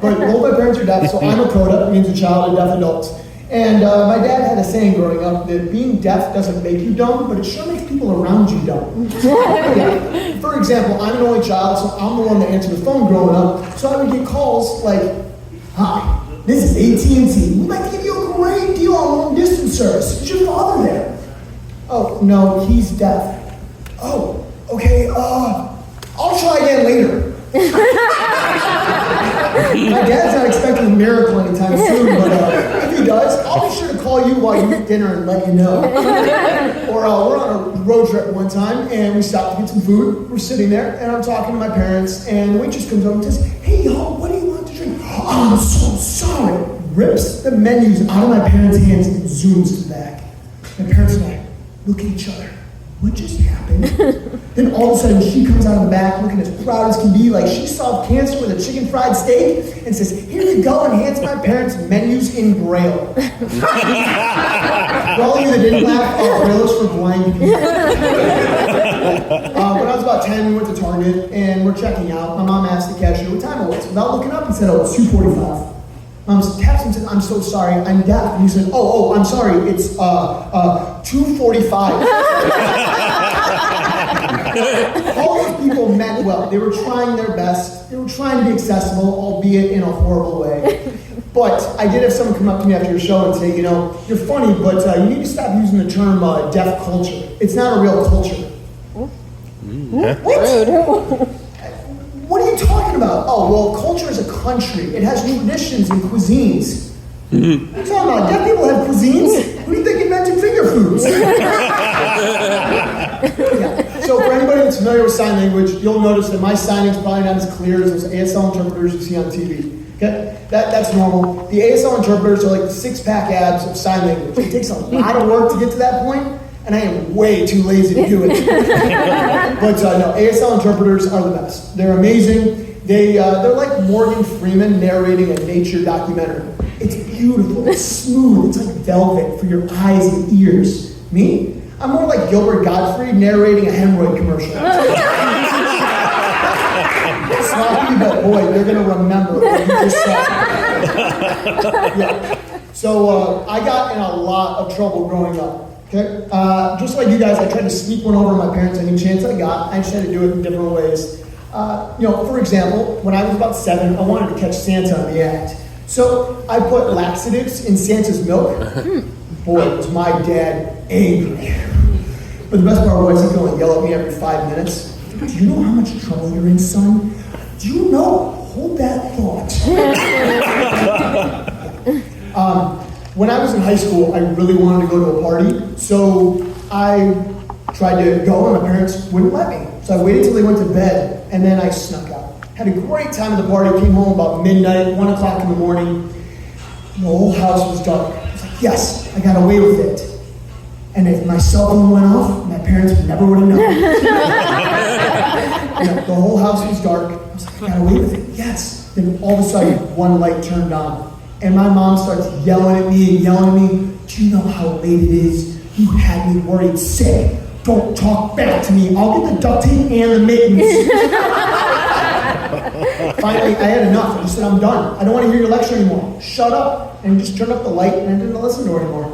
But both my parents are deaf, so I'm a CODA, means a child of deaf adults. And my dad had a saying growing up that being deaf doesn't make you dumb, but it sure makes people around you dumb. Yeah. For example, I'm an only child, so I'm the one that answered the phone growing up, so I would get calls like, "Hi, this is AT&T. We'd like to give you a great deal on long distance service. Is your father there?" "Oh, no, he's deaf." "Oh, okay, I'll try again later." My dad's not expecting a miracle anytime soon, but if he does, I'll be sure to call you while you eat dinner and let you know. Or we're on a road trip one time, and we stopped to get some food. We're sitting there, and I'm talking to my parents, and the waitress comes up and says, "Hey, y'all, what do you want to drink?" "Oh, I'm so sorry." Rips the menus out of my parents' hands and zooms to the back. My parents and I look at each other. What just happened? Then all of a sudden, she comes out of the back looking as proud as can be, like she solved cancer with a chicken fried steak, and says, "Here you go, enhance my parents' menus in Braille." For all of you that didn't laugh, Braille is for blind people. When I was about 10, we went to Target, and we're checking out. My mom asked the cashier what time it was. Without looking up, he said, "Oh, it's 2:45. Mom taps him and said, "I'm so sorry, I'm deaf." And he said, oh, I'm sorry, it's 2:45. All these people meant well. They were trying their best. They were trying to be accessible, albeit in a horrible way. But I did have someone come up to me after your show and say, "You're funny, but you need to stop using the term deaf culture. It's not a real culture." What? What are you talking about? "Oh, well, culture is a country. It has traditions and cuisines." What are you talking about? Deaf people have cuisines? Who do you think invented finger foods? Yeah. So for anybody that's familiar with sign language, you'll notice that my signing is probably not as clear as those ASL interpreters you see on TV. Okay? That's normal. The ASL interpreters are like the six-pack abs of sign language. It takes a lot of work to get to that point, and I am way too lazy to do it. But no, ASL interpreters are the best. They're amazing. They're like Morgan Freeman narrating a nature documentary. It's beautiful, it's smooth, it's like velvet for your eyes and ears. Me? I'm more like Gilbert Gottfried narrating a hemorrhoid commercial. Sloppy, but boy, they're gonna remember what you just said. Yeah. So I got in a lot of trouble growing up. Okay, just like you guys, I tried to sneak one over my parents any chance I got. I just had to do it in different ways. For example, when I was about 7, I wanted to catch Santa on the act. So I put laxatives in Santa's milk. Boy, was my dad angry. But the best part was he could only yell at me every 5 minutes. "Do you know how much trouble you're in, son? Do you know? Hold that thought." When I was in high school, I really wanted to go to a party, so I tried to go, and my parents wouldn't let me. So I waited till they went to bed, and then I snuck out. Had a great time at the party, came home about midnight, 1 o'clock in the morning. The whole house was dark. I was like, yes, I got away with it. And if my cell phone went off, my parents never would have known. The whole house was dark. I was like, I got away with it, yes. Then all of a sudden, one light turned on. And my mom starts yelling at me and yelling at me. "Do you know how late it is? You had me worried sick. Don't talk back to me. I'll get the duct tape and the mittens." Finally, I had enough. I just said, "I'm done. I don't want to hear your lecture anymore. Shut up." And just turned up the light, and I didn't listen to her anymore.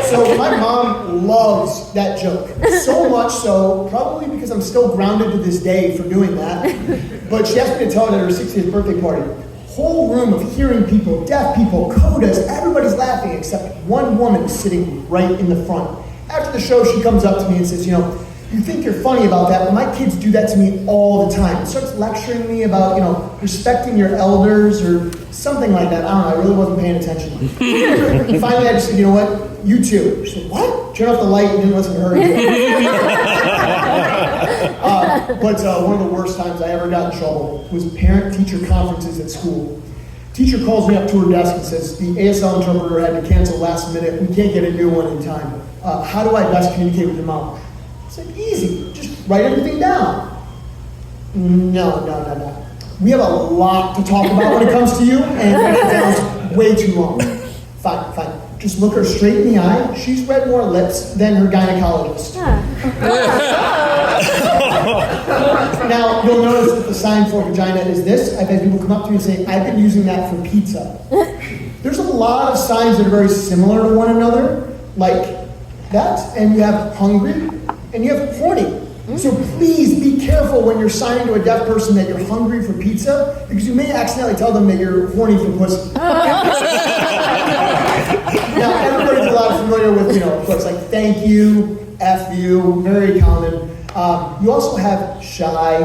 So my mom loves that joke. So much so, probably because I'm still grounded to this day for doing that. But she asked me to tell it at her 60th birthday party. Whole room of hearing people, deaf people, CODAs, everybody's laughing except one woman sitting right in the front. After the show, she comes up to me and says, "You think you're funny about that, but my kids do that to me all the time." She starts lecturing me about, respecting your elders or something like that. I don't know, I really wasn't paying attention. Finally, I just said, "You know what? You too." She said, "What?" Turned off the light and didn't listen to her again. But one of the worst times I ever got in trouble was parent-teacher conferences at school. Teacher calls me up to her desk and says, "The ASL interpreter had to cancel last minute. We can't get a new one in time. How do I best communicate with your mom?" I said, "Easy, just write everything down." No. We have a lot to talk about when it comes to you, and it sounds way too long. Fine. Just look her straight in the eye. She's read more lips than her gynecologist. Now, you'll notice that the sign for vagina is this. I've had people come up to me and say, I've been using that for pizza. There's a lot of signs that are very similar to one another, like that, and you have hungry, and you have horny. So please be careful when you're signing to a deaf person that you're hungry for pizza, because you may accidentally tell them that you're horny for pussy. Now, everybody's a lot familiar with, words like thank you, F you, very common. You also have shy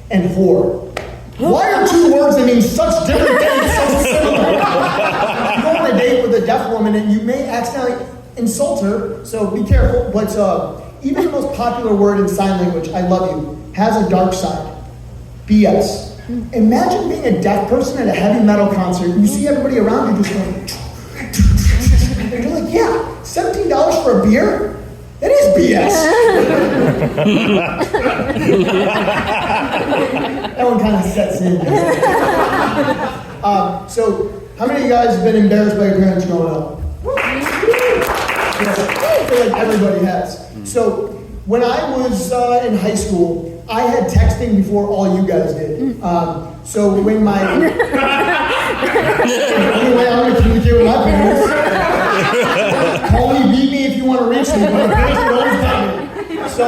and whore. Why are two words that mean such different things so similar? You go on a date with a deaf woman and you may accidentally insult her, so be careful. But even the most popular word in sign language, I love you, has a dark side. BS. Imagine being a deaf person at a heavy metal concert. You see everybody around you just going, and you're like, yeah, $17 for a beer? That is BS. That one kind of sets in. So, how many of you guys have been embarrassed by your parents growing up? Yes, I feel like everybody has. So, when I was in high school, I had texting before all you guys did. So when my... Anyway, I'm going to communicate with my parents. Call me, beat me if you want to reach me, but my parents would always get me. So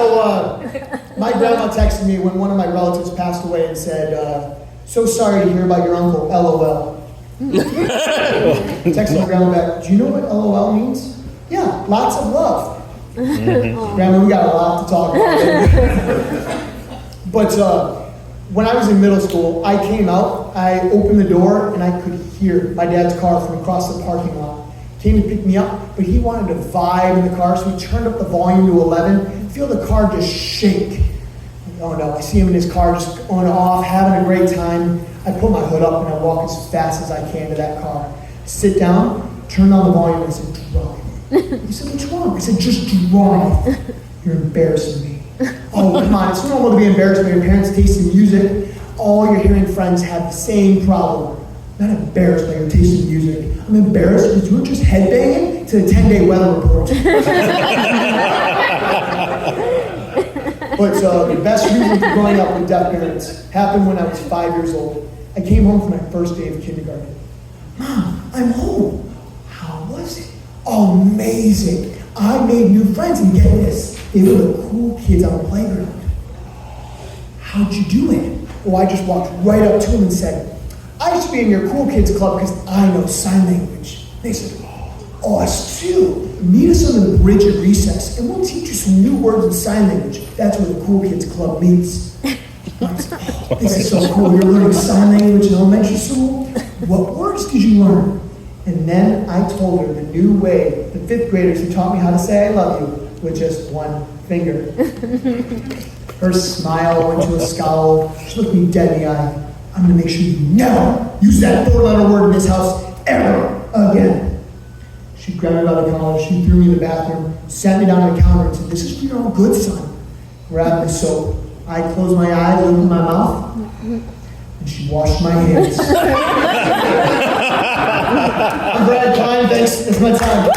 my grandma texted me when one of my relatives passed away and said, so sorry to hear about your uncle, LOL. Texted my grandma back, do you know what LOL means? Yeah, lots of love. Grandma, we got a lot to talk about. But when I was in middle school, I came out, I opened the door, and I could hear my dad's car from across the parking lot. Came to pick me up, but he wanted to vibe in the car, so he turned up the volume to 11. Feel the car just shake. Oh no, I see him in his car just going off, having a great time. I put my hood up and I walk as fast as I can to that car. Sit down, turn on the volume, and I said, drive. He said, what's wrong? I said, just drive. You're embarrassing me. Oh, come on, it's normal to be embarrassed by your parents' taste in music. All your hearing friends have the same problem. I'm not embarrassed by your taste in music. I'm embarrassed because you were just headbanging to the 10-day weather report. But the best reason for growing up with deaf parents happened when I was 5 years old. I came home for my first day of kindergarten. Mom, I'm home. How was it? Amazing. I made new friends, and get this, they were the cool kids on the playground. How'd you do it? Well, I just walked right up to them and said, I should be in your cool kids club because I know sign language. They said, oh, us too. Meet us on the bridge at recess, and we'll teach you some new words in sign language. That's where the cool kids club meets. I said, oh, this is so cool. You're learning sign language in elementary school? What words did you learn? And then I told her the new way the fifth graders who taught me how to say I love you with just one finger. Her smile went to a scowl. She looked me dead in the eye. I'm going to make sure you never use that four-letter word in this house ever again. She grabbed me by the collar, she threw me in the bathroom, sat me down on the counter and said, this is for your own good, son. Grabbed the soap. I closed my eyes, opened my mouth, and she washed my hands. I'm Brad Klein, thanks, that's my time.